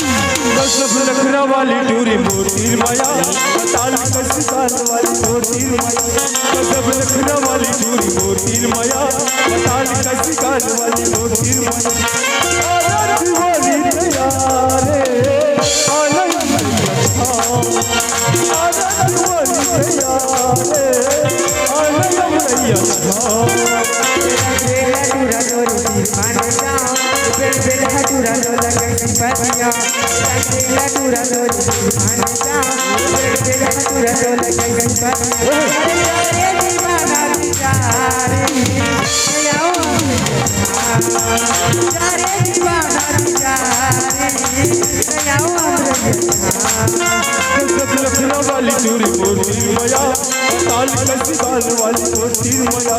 लखना वाली टूरी मोतीर माया बताल कसी काल वाली मोतीर माया सब लखना वाली टूरी मोतीर माया बताल कसी काल वाली मोतीर माया दीवानी तैयारे आनंद दीवानी तैयारे आनंद मैया लखना वाली चूरी मोतीर माया ताल कसी काल वाली मोतीर माया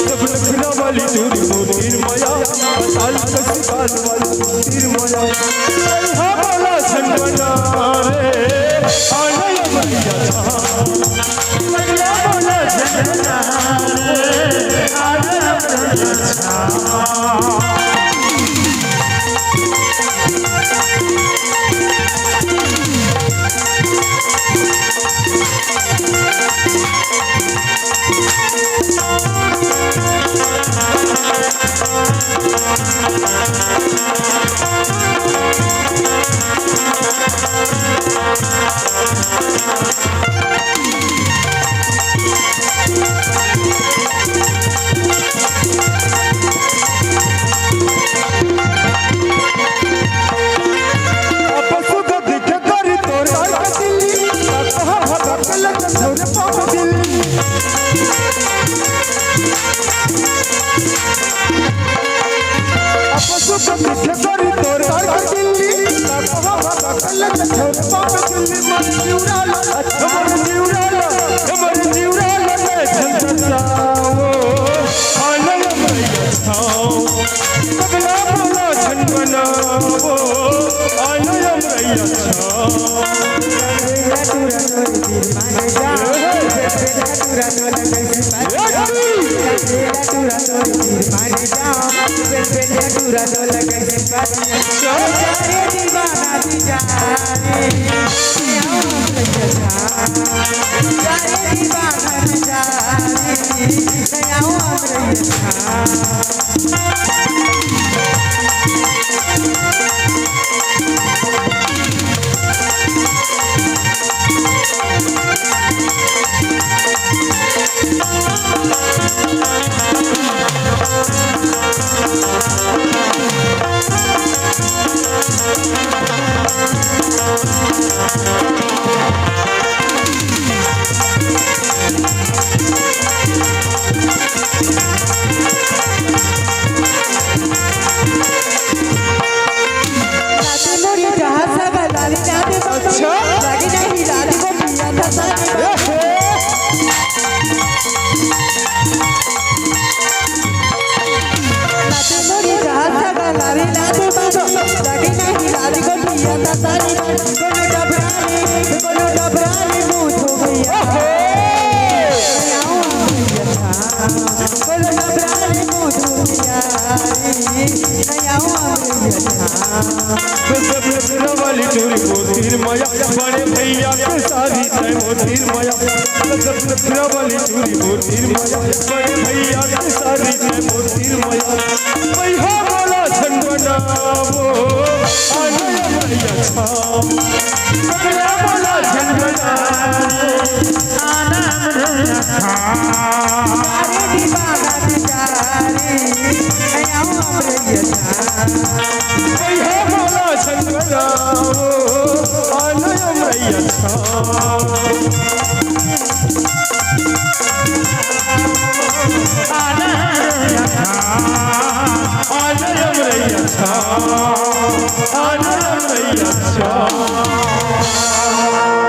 सब लखना वाली चूरी मोतीर माया ताल कसी काल वाली मोतीर माया हमारा छनबना रे आनय मैया लगला बोला छनबना रे आनय मैया वाली चूरी मोतीर माया बड़े भैया के सारी तय मोतीर माया लखना वाली चूरी मोतीर माया बड़े भैया के सारी तय मोतीर माया भैया बोला छनबना वो आनय मैया लगला बोला छनबना आनंद आनय मैया